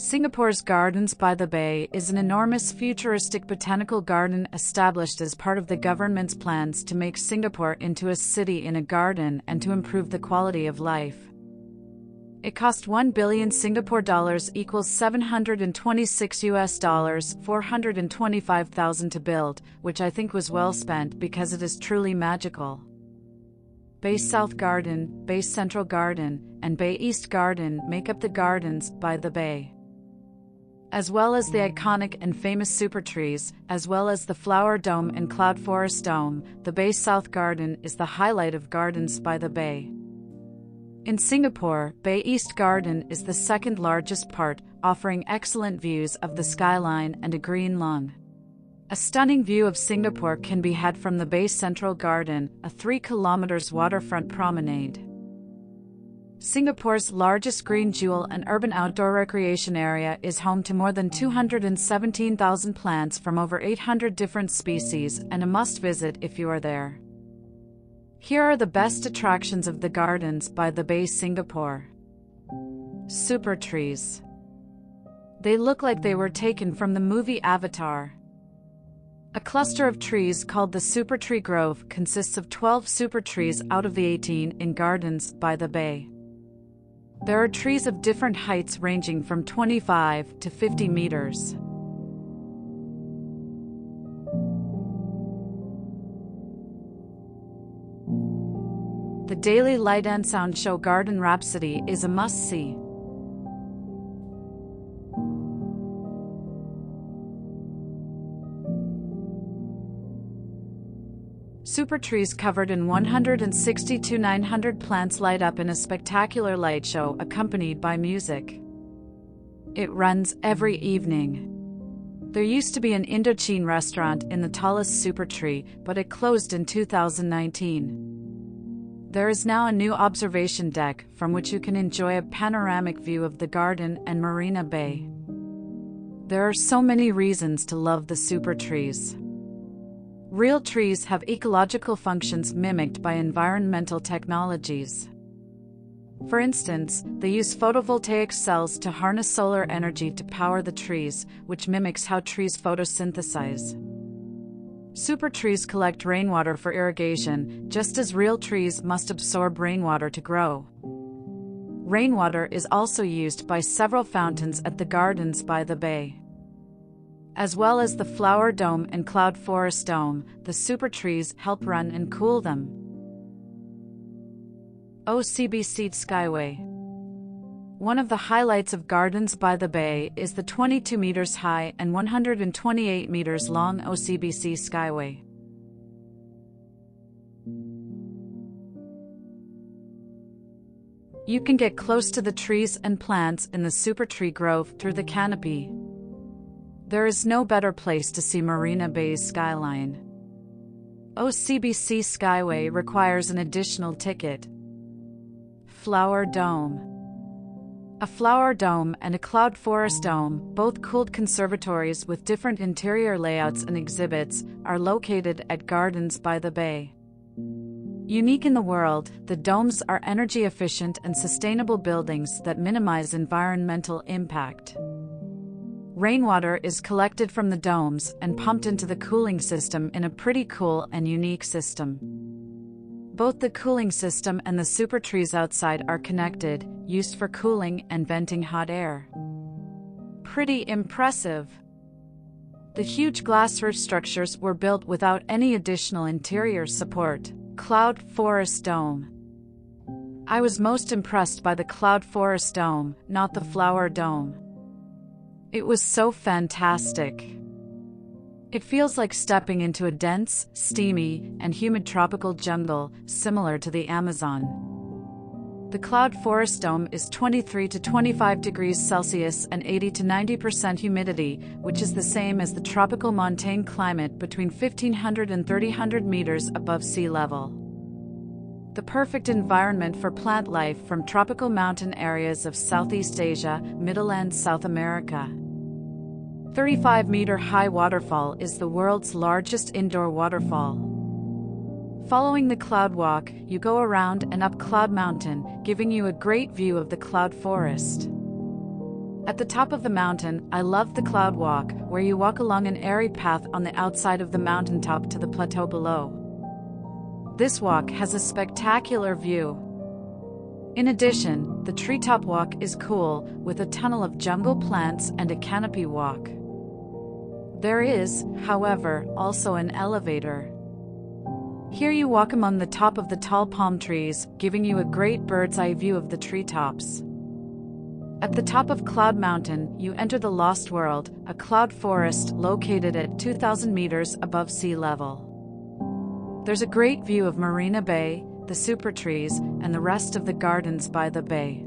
Singapore's Gardens by the Bay is an enormous futuristic botanical garden established as part of the government's plans to make Singapore into a city in a garden and to improve the quality of life. It cost 1 billion Singapore dollars equals $726 425,000 to build, which I think was well spent because it is truly magical. Bay South Garden, Bay Central Garden, and Bay East Garden make up the Gardens by the Bay. As well as the iconic and famous super trees, as well as the Flower Dome and Cloud Forest Dome, the Bay South Garden is the highlight of Gardens by the Bay. In Singapore, Bay East Garden is the second largest part, offering excellent views of the skyline and a green lung. A stunning view of Singapore can be had from the Bay Central Garden, a 3 km waterfront promenade. Singapore's largest green jewel and urban outdoor recreation area is home to more than 217,000 plants from over 800 different species and a must-visit if you are there. Here are the best attractions of the Gardens by the Bay Singapore. Super trees. They look like they were taken from the movie Avatar. A cluster of trees called the Super Tree Grove consists of 12 super trees out of the 18 in Gardens by the Bay. There are trees of different heights ranging from 25 to 50 meters. The daily light and sound show Garden Rhapsody is a must-see. Super trees covered in 160 to 900 plants light up in a spectacular light show accompanied by music. It runs every evening. There used to be an Indochine restaurant in the tallest super tree, but it closed in 2019. There is now a new observation deck from which you can enjoy a panoramic view of the garden and Marina Bay. There are so many reasons to love the super trees. Real trees have ecological functions mimicked by environmental technologies. For instance, they use photovoltaic cells to harness solar energy to power the trees, which mimics how trees photosynthesize. Super trees collect rainwater for irrigation, just as real trees must absorb rainwater to grow. Rainwater is also used by several fountains at the Gardens by the Bay. As well as the Flower Dome and Cloud Forest Dome, the super trees help run and cool them. OCBC Skyway. One of the highlights of Gardens by the Bay is the 22 meters high and 128 meters long OCBC Skyway. You can get close to the trees and plants in the Super Tree Grove through the canopy. There is no better place to see Marina Bay's skyline. OCBC Skyway requires an additional ticket. Flower Dome. A Flower Dome and a Cloud Forest Dome, both cooled conservatories with different interior layouts and exhibits, are located at Gardens by the Bay. Unique in the world, the domes are energy-efficient and sustainable buildings that minimize environmental impact. Rainwater is collected from the domes and pumped into the cooling system in a pretty cool and unique system. Both the cooling system and the super trees outside are connected, used for cooling and venting hot air. Pretty impressive. The huge glass roof structures were built without any additional interior support. Cloud Forest Dome. I was most impressed by the Cloud Forest Dome, not the Flower Dome. It was so fantastic. It feels like stepping into a dense, steamy, and humid tropical jungle, similar to the Amazon. The Cloud Forest Dome is 23 to 25 degrees Celsius and 80 to 90% humidity, which is the same as the tropical montane climate between 1,500 and 3,000 meters above sea level. The perfect environment for plant life from tropical mountain areas of Southeast Asia, Middle and South America. 35-meter-high waterfall is the world's largest indoor waterfall. Following the Cloud Walk, you go around and up Cloud Mountain, giving you a great view of the cloud forest. At the top of the mountain, I love the cloud walk, where you walk along an airy path on the outside of the mountaintop to the plateau below. This walk has a spectacular view. In addition, the treetop walk is cool, with a tunnel of jungle plants and a canopy walk. There is, however, also an elevator. Here you walk among the top of the tall palm trees, giving you a great bird's-eye view of the treetops. At the top of Cloud Mountain, you enter the Lost World, a cloud forest located at 2,000 meters above sea level. There's a great view of Marina Bay, the super trees, and the rest of the gardens by the bay.